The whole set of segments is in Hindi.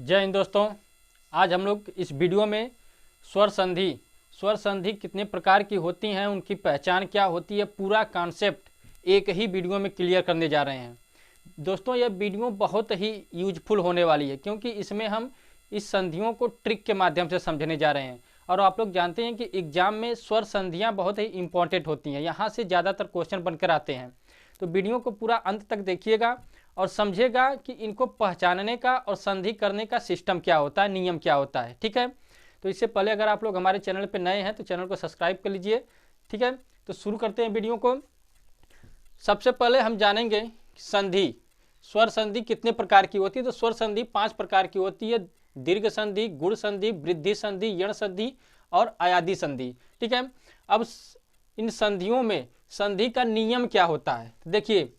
जय हिंद दोस्तों। आज हम लोग इस वीडियो में स्वर संधि कितने प्रकार की होती हैं, उनकी पहचान क्या होती है, पूरा कॉन्सेप्ट एक ही वीडियो में क्लियर करने जा रहे हैं। दोस्तों यह वीडियो बहुत ही यूजफुल होने वाली है क्योंकि इसमें हम इस संधियों को ट्रिक के माध्यम से समझने जा रहे हैं। और आप लोग जानते हैं कि एग्जाम में स्वर संधियाँ बहुत ही इंपॉर्टेंट होती हैं, यहाँ से ज़्यादातर क्वेश्चन बनकर आते हैं। तो वीडियो को पूरा अंत तक देखिएगा और समझिएगा कि इनको पहचानने का और संधि करने का सिस्टम क्या होता है, नियम क्या होता है। ठीक है, तो इससे पहले अगर आप लोग हमारे चैनल पर नए हैं तो चैनल को सब्सक्राइब कर लीजिए। ठीक है, तो शुरू करते हैं वीडियो को। सबसे पहले हम जानेंगे संधि, स्वर संधि कितने प्रकार की होती है। तो स्वर संधि 5 प्रकार की होती है: दीर्घ संधि, गुण संधि, वृद्धि संधि, यण संधि और अयादि संधि। ठीक है, अब इन संधियों में संधि का नियम क्या होता है। देखिए,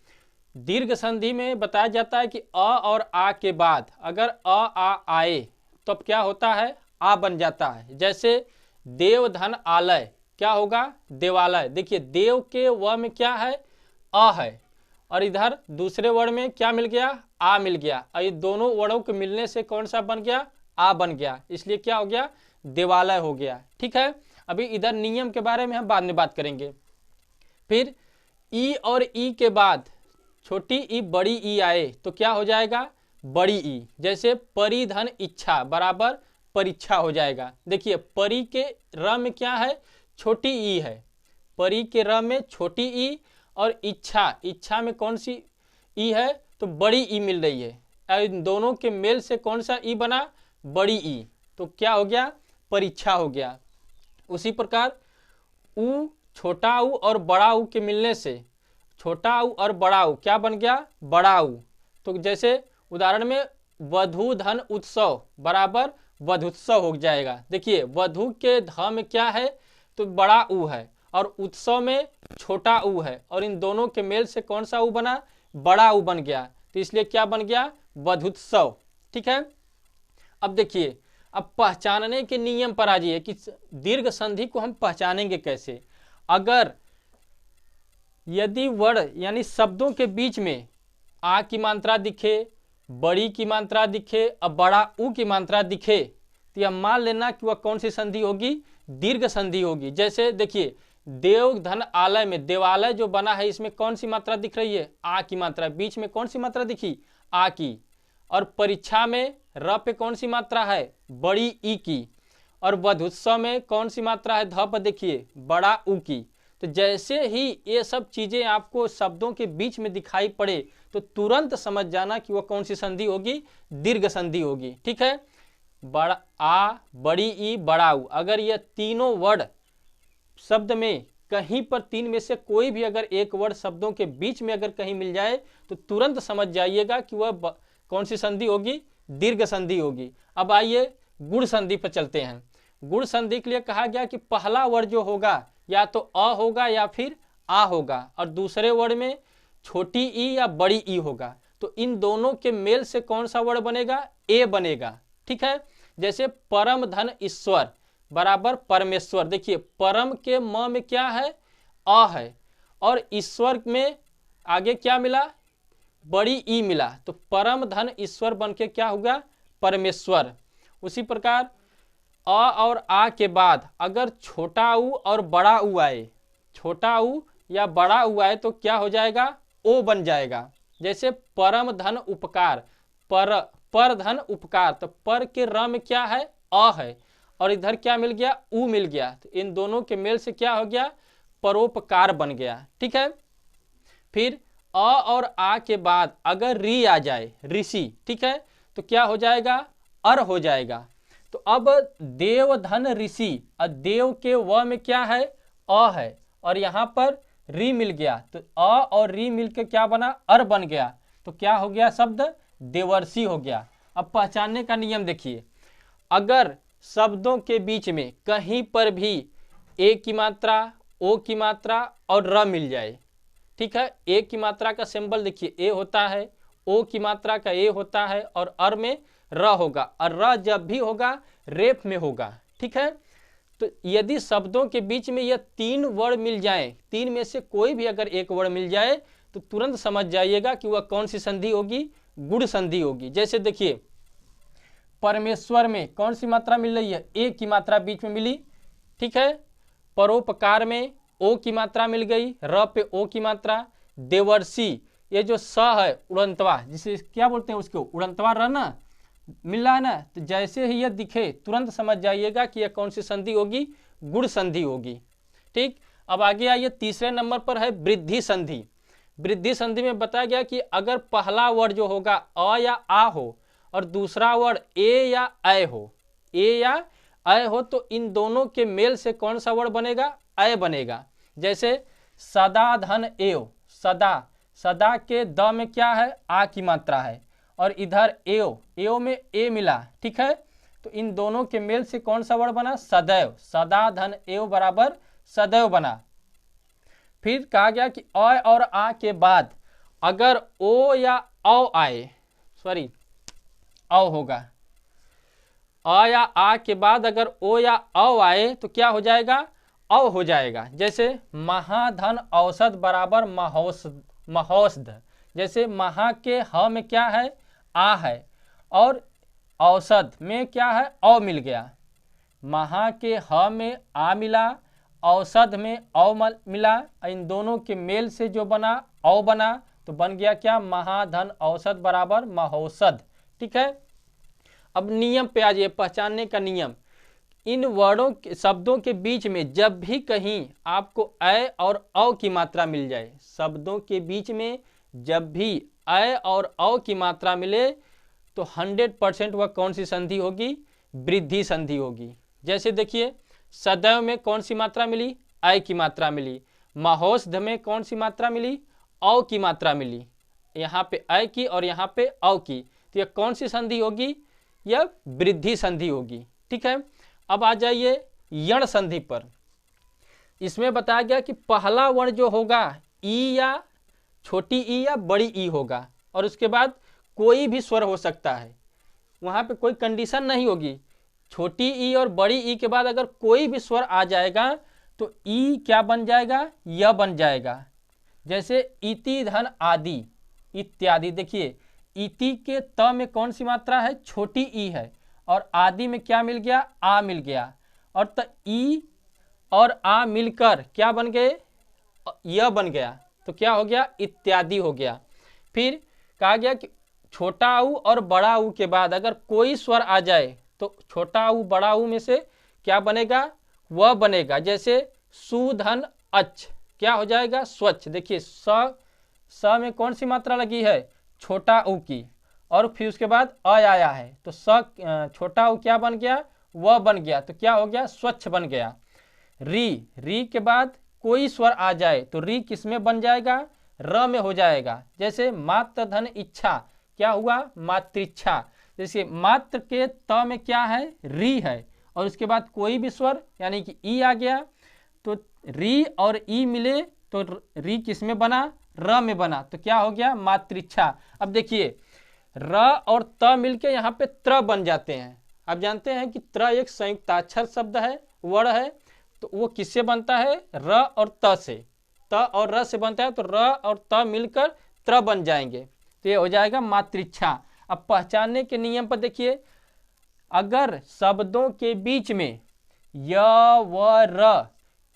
दीर्घ संधि में बताया जाता है कि अ और आ के बाद अगर अ आ आए तो अब क्या होता है, आ बन जाता है। जैसे देव धन आलय, क्या होगा, देवालय। देखिए देव के व में क्या है, अ है, और इधर दूसरे वर्ण में क्या मिल गया, आ मिल गया, और ये दोनों वर्णों के मिलने से कौन सा बन गया, आ बन गया, इसलिए क्या हो गया, देवालय हो गया। ठीक है, अभी इधर नियम के बारे में हम बाद में बात करेंगे। फिर ई और ई के बाद छोटी ई बड़ी ई आए तो क्या हो जाएगा, बड़ी ई। जैसे परिधन इच्छा बराबर परीक्षा हो जाएगा। देखिए परी के र में क्या है, छोटी ई है, परी के र में छोटी ई, और इच्छा में कौन सी ई है, तो बड़ी ई मिल रही है। इन दोनों के मेल से कौन सा ई बना, बड़ी ई, तो क्या हो गया, परीक्षा हो गया। उसी प्रकार ऊ, छोटा ऊ और बड़ा ऊ के मिलने से छोटा ऊ और बड़ा ऊ क्या बन गया, बड़ा ऊ। तो जैसे उदाहरण में वधु धन उत्सव बराबर वधुत्सव हो जाएगा। देखिए वधु के ध में क्या है, तो बड़ा ऊ है, और उत्सव में छोटा ऊ है, और इन दोनों के मेल से कौन सा ऊ बना, बड़ा ऊ बन गया, तो इसलिए क्या बन गया, वधुत्सव। ठीक है, अब देखिए, अब पहचानने के नियम पर आ जाइए कि दीर्घ संधि को हम पहचानेंगे कैसे। अगर यदि वर्ण यानी शब्दों के बीच में आ की मात्रा दिखे, बड़ी की मात्रा दिखे और बड़ा ऊ की मात्रा दिखे तो यह मान लेना कि वह कौन सी संधि होगी, दीर्घ संधि होगी। जैसे देखिए देव धन आलय में देवालय जो बना है, इसमें कौन सी मात्रा दिख रही है, आ की मात्रा, बीच में कौन सी मात्रा दिखी, आ की, और परीक्षा में र पे कौन सी मात्रा है, बड़ी ई की, और वधुत्सव में कौन सी मात्रा है, ध पर देखिए बड़ा ऊ की। तो जैसे ही ये सब चीजें आपको शब्दों के बीच में दिखाई पड़े तो तुरंत समझ जाना कि वह कौन सी संधि होगी, दीर्घ संधि होगी। ठीक है, बड़ा आ, बड़ी ई, बड़ा ऊ, अगर यह तीनों वर्ड शब्द में कहीं पर तीन में से कोई भी अगर एक वर्ड शब्दों के बीच में अगर कहीं मिल जाए तो तुरंत समझ जाइएगा कि वह कौन सी संधि होगी, दीर्घ संधि होगी। अब आइए गुण संधि पर चलते हैं। गुण संधि के लिए कहा गया कि पहला वर्ड जो होगा या तो अ होगा या फिर आ होगा, और दूसरे वर्ड में छोटी ई या बड़ी ई होगा, तो इन दोनों के मेल से कौन सा वर्ड बनेगा, ए बनेगा। ठीक है, जैसे परम धन ईश्वर बराबर परमेश्वर। देखिए परम के म में क्या है, अ है, और ईश्वर में आगे क्या मिला, बड़ी ई मिला, तो परम धन ईश्वर बन के क्या होगा, परमेश्वर। उसी प्रकार अ और आ के बाद अगर छोटा ऊ और बड़ा ऊ आए, छोटा ऊ या बड़ा ऊ आए तो क्या हो जाएगा, ओ बन जाएगा। जैसे परम धन उपकार, पर धन उपकार, तो पर के र में क्या है, अ है, और इधर क्या मिल गया, ऊ मिल गया, तो इन दोनों के मेल से क्या हो गया, परोपकार बन गया। ठीक है, फिर अ और आ के बाद अगर री आ जाए, ऋषि, ठीक है, तो क्या हो जाएगा, अर हो जाएगा। तो अब देव धन ऋषि, और देव के व में क्या है, अ है, और यहाँ पर री मिल गया, तो अ और री मिलकर क्या बना, अर बन गया, तो क्या हो गया, शब्द देवर्षि हो गया। अब पहचानने का नियम देखिए, अगर शब्दों के बीच में कहीं पर भी ए की मात्रा, ओ की मात्रा और र मिल जाए, ठीक है, ए की मात्रा का सिंबल देखिए ए होता है, ओ की मात्रा का ए होता है, और अर में र होगा, और र जब भी होगा रेफ में होगा। ठीक है, तो यदि शब्दों के बीच में यह तीन वर्ड मिल जाए, तीन में से कोई भी अगर एक वर्ड मिल जाए तो तुरंत समझ जाइएगा कि वह कौन सी संधि होगी, गुण संधि होगी। जैसे देखिए परमेश्वर में कौन सी मात्रा मिल रही है, ए की मात्रा बीच में मिली, ठीक है। परोपकार में ओ की मात्रा मिल गई, र पे ओ की मात्रा। देवर्षि, ये जो स है उड़ंतवा, जिसे क्या बोलते हैं उसको, उड़ंतवा र ना मिल रहा है ना, तो जैसे ही यह दिखे तुरंत समझ जाइएगा कि यह कौन सी संधि होगी, गुण संधि होगी, ठीक। अब आगे आइए, तीसरे नंबर पर है वृद्धि संधि। वृद्धि संधि में बताया गया कि अगर पहला वर्ड जो होगा अ या आ हो और दूसरा वर्ड ए या ऐ हो, ए या ऐ हो, तो इन दोनों के मेल से कौन सा वर्ड बनेगा, ऐ बनेगा। जैसे सदा धन एव, सदा, सदा के द में क्या है, आ की मात्रा है, और इधर एव, एव में ए मिला, ठीक है। तो इन दोनों के मेल से कौन सा वर्ड बना, सदैव, सदा धन एव बराबर सदैव बना। फिर कहा गया कि अ और आ के बाद अगर ओ या औ आए, सॉरी औ होगा, अ या आ के बाद अगर ओ या औ आए तो क्या हो जाएगा, औ हो जाएगा। जैसे महाधन औसत बराबर महोषध, जैसे महा के ह में क्या है, आ है, और औसत में क्या है, औ मिल गया। महा के ह में आ मिला, औसत में औ मिला, इन दोनों के मेल से जो बना औ बना, तो बन गया क्या, महाधन औसत बराबर महोषध, ठीक है। अब नियम पे आ जाइए, पहचानने का नियम। इन वर्डों के शब्दों के बीच में जब भी कहीं आपको ऐ और औ की मात्रा मिल जाए, शब्दों के बीच में जब भी ऐ और औ की मात्रा मिले तो 100% वह कौन सी संधि होगी, वृद्धि संधि होगी। जैसे देखिए, सदैव में कौन सी मात्रा मिली, ऐ की मात्रा मिली। महोषध में कौन सी मात्रा मिली, औ की मात्रा मिली, यहाँ पे ऐ की और यहाँ पे औ की, तो यह कौन सी संधि होगी, यह वृद्धि संधि होगी, ठीक है। अब आ जाइए यण संधि पर। इसमें बताया गया कि पहला वर्ण जो होगा ई या छोटी ई या बड़ी ई होगा, और उसके बाद कोई भी स्वर हो सकता है, वहाँ पे कोई कंडीशन नहीं होगी। छोटी ई और बड़ी ई के बाद अगर कोई भी स्वर आ जाएगा तो ई क्या बन जाएगा, य बन जाएगा। जैसे इति धन आदि इत्यादि, देखिए इति के त में कौन सी मात्रा है, छोटी ई है, और आदि में क्या मिल गया, आ मिल गया, और त ई और आ मिलकर क्या बन गए, य बन गया, तो क्या हो गया, इत्यादि हो गया। फिर कहा गया कि छोटा ऊ और बड़ा ऊ के बाद अगर कोई स्वर आ जाए तो छोटा ऊ बड़ा ऊ में से क्या बनेगा, वह बनेगा। जैसे सुधन अच्छ, क्या हो जाएगा, स्वच्छ। देखिए स में कौन सी मात्रा लगी है, छोटा ऊ की, और फिर उसके बाद अ आया है, तो छोटा ऊ क्या बन गया, वह बन गया, तो क्या हो गया, स्वच्छ बन गया। री के बाद कोई स्वर आ जाए तो री किस में बन जाएगा, र में हो जाएगा। जैसे मात्र धन इच्छा, क्या हुआ, मातृच्छा। जैसे मात्र के त में क्या है, री है, और उसके बाद कोई भी स्वर यानी कि ई आ गया, तो री और ई मिले तो री किस में बना, र में बना, तो क्या हो गया, मातृच्छा। अब देखिए र और त मिलके यहाँ पे त्र बन जाते हैं। आप जानते हैं कि त्र एक संयुक्ताक्षर शब्द है, वर्ण है, तो वो किससे बनता है, र और त से, त और र से बनता है, तो र और त मिलकर त्र बन जाएंगे, तो ये हो जाएगा मातृच्छा। अब पहचानने के नियम पर देखिए, अगर शब्दों के बीच में य व र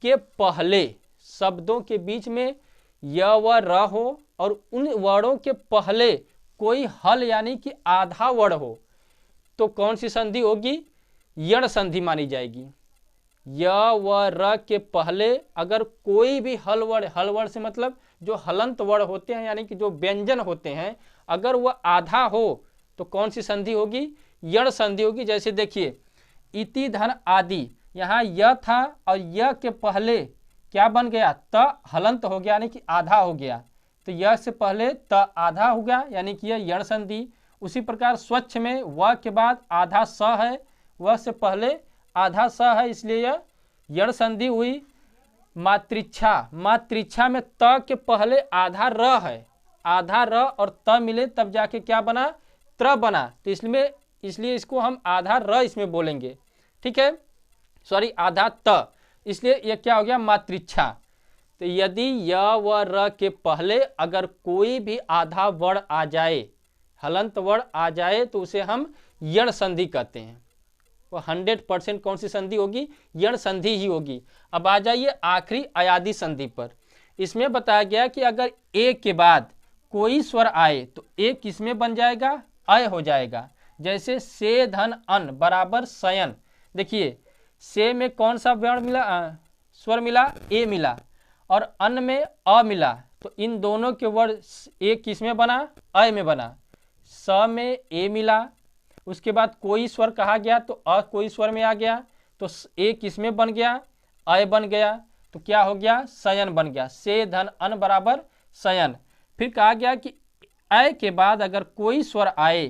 के पहले, शब्दों के बीच में य व र हो और उन वर्णों के पहले कोई हल यानी कि आधा वर्ण हो, तो कौन सी संधि होगी, यण संधि मानी जाएगी। य व र के पहले अगर कोई भी हल वर्ण से मतलब जो हलंत वर्ण होते हैं यानी कि जो व्यंजन होते हैं, अगर वह आधा हो तो कौन सी संधि होगी, यण संधि होगी। जैसे देखिए इति धन आदि, यहाँ य था और य के पहले क्या बन गया, त हलंत हो गया यानी कि आधा हो गया, तो य से पहले त आधा हो गया यानी कि यह यण संधि। उसी प्रकार स्वच्छ में व के बाद आधा स है, व से पहले आधा स है, इसलिए यह यण संधि हुई। मातृच्छा में त के पहले आधा र है, आधा र और त मिले तब जाके क्या बना, त्र बना, तो इसलिए इसको हम आधा र इसमें बोलेंगे, ठीक है, सॉरी आधा त, इसलिए यह क्या हो गया, मातृच्छा। तो यदि य व र के पहले अगर कोई भी आधा वर्ण आ जाए, हलंत वर्ण आ जाए, तो उसे हम यण संधि कहते हैं। वो 100% कौन सी संधि होगी? यण संधि ही होगी। अब आ जाइए आखिरी अयादी संधि पर। इसमें बताया गया कि अगर ए के बाद कोई स्वर आए तो ए किसमें बन जाएगा? अय हो जाएगा। जैसे से धन अन बराबर शयन। देखिए से में कौन सा वर्ण मिला, स्वर मिला? ए मिला, और अन में अ मिला, तो इन दोनों के वर्ण ए किसमें बना? अय में बना। स में ए मिला, उसके बाद कोई स्वर कहा गया तो अ कोई स्वर में आ गया, तो ए किसमें बन गया? अय बन गया, तो क्या हो गया? शयन बन गया। से धन अन बराबर शयन। फिर कहा गया कि अय के बाद अगर कोई स्वर आए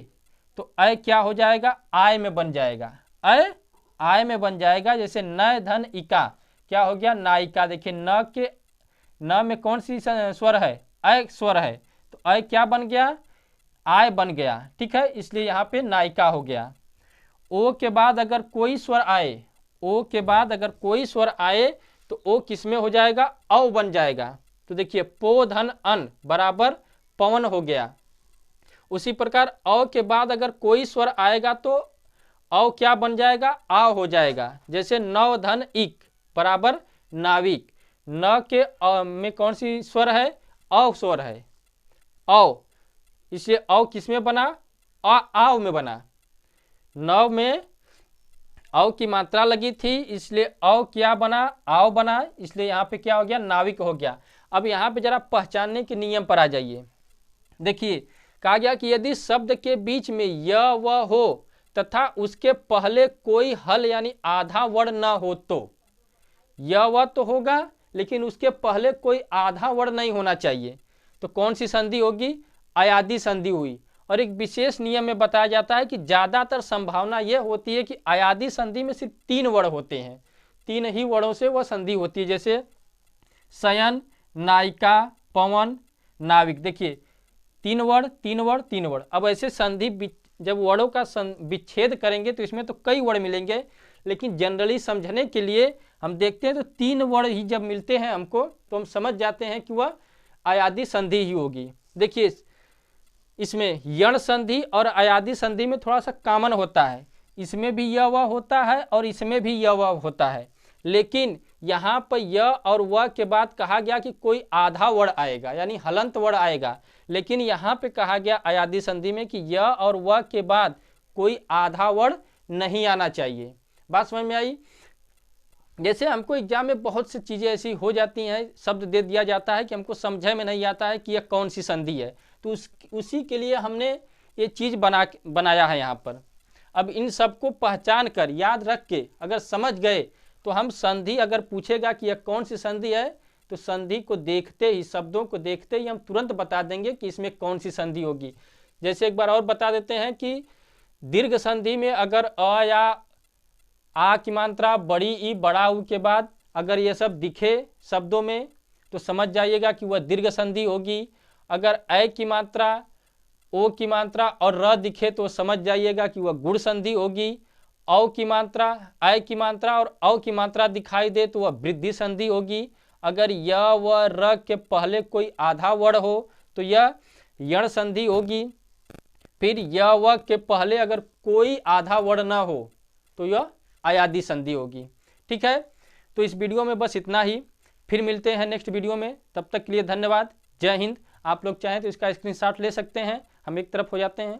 तो अय क्या हो जाएगा? आय में बन जाएगा। अय आय में बन जाएगा। जैसे न धन इका, क्या हो गया? नायिका। देखिए न में कौन सी स्वर है? अय स्वर है, तो अय क्या बन गया? आय बन गया। ठीक है, इसलिए यहाँ पे नायिका हो गया। ओ के बाद अगर कोई स्वर आए, ओ के बाद अगर कोई स्वर आए तो ओ किसमें हो जाएगा? औ बन जाएगा। तो देखिए पो धन अन बराबर पवन हो गया। उसी प्रकार औ के बाद अगर कोई स्वर आएगा तो औ क्या बन जाएगा? आ हो जाएगा। जैसे नव धन इक बराबर नाविक। न के में कौन सी स्वर है? औ स्वर है, औ, इसलिए औ किसमें बना? आव में बना। नव में औ की मात्रा लगी थी, इसलिए औ क्या बना? आव बना, इसलिए यहाँ पे क्या हो गया? नाविक हो गया। अब यहाँ पे जरा पहचानने के नियम पर आ जाइए। देखिए कहा गया कि यदि शब्द के बीच में य व हो तथा उसके पहले कोई हल यानी आधा वर्ण न हो तो, य व तो होगा लेकिन उसके पहले कोई आधा वर्ण नहीं होना चाहिए, तो कौन सी संधि होगी? अयादी संधि हुई। और एक विशेष नियम में बताया जाता है कि ज्यादातर संभावना यह होती है कि अयादी संधि में सिर्फ 3 वर्ण होते हैं, 3 ही वर्णों से वह संधि होती है। जैसे शयन, नायिका, पवन, नाविक। देखिए 3 वर्ण 3 वर्ण 3 वर्ण। अब ऐसे संधि जब वर्णों का विच्छेद करेंगे तो इसमें तो कई वर्ण मिलेंगे, लेकिन जनरली समझने के लिए हम देखते हैं तो 3 वर्ण ही जब मिलते हैं हमको तो हम समझ जाते हैं कि वह अयादी संधि ही होगी। देखिए इसमें यण संधि और अयादी संधि में थोड़ा सा कॉमन होता है, इसमें भी य व होता है और इसमें भी य व होता है, लेकिन यहाँ पर य और व के बाद कहा गया कि कोई आधा वर्ण आएगा यानी हलंत वर्ण आएगा, लेकिन यहाँ पे कहा गया अयादी संधि में कि य और व के बाद कोई आधा वर्ण नहीं आना चाहिए। बात समझ में आई? जैसे हमको एग्जाम में बहुत सी चीज़ें ऐसी हो जाती हैं, शब्द दे दिया जाता है कि हमको समझे में नहीं आता है कि यह कौन सी संधि है, तो उसी के लिए हमने ये चीज़ बनाया है यहाँ पर। अब इन सबको पहचान कर याद रख के अगर समझ गए तो हम संधि अगर पूछेगा कि यह कौन सी संधि है तो संधि को देखते ही, शब्दों को देखते ही हम तुरंत बता देंगे कि इसमें कौन सी संधि होगी। जैसे एक बार और बता देते हैं कि दीर्घ संधि में अगर अ या आ की मात्रा बड़ी ई बड़ा ऊ के बाद अगर ये सब दिखे शब्दों में तो समझ जाइएगा कि वह दीर्घ संधि होगी। अगर ऐ की मात्रा, ओ की मात्रा और र दिखे तो समझ जाइएगा कि वह गुण संधि होगी। औ की मात्रा, ऐ की मात्रा और औ की मात्रा दिखाई दे तो वह वृद्धि संधि होगी। अगर य व र के पहले कोई आधा वर्ण हो तो यह यण संधि होगी। फिर य व के पहले अगर कोई आधा वर्ण न हो तो यह अयादी संधि होगी। ठीक है, तो इस वीडियो में बस इतना ही, फिर मिलते हैं नेक्स्ट वीडियो में। तब तक के लिए धन्यवाद। जय हिंद। आप लोग चाहें तो इसका स्क्रीनशॉट ले सकते हैं, हम एक तरफ हो जाते हैं।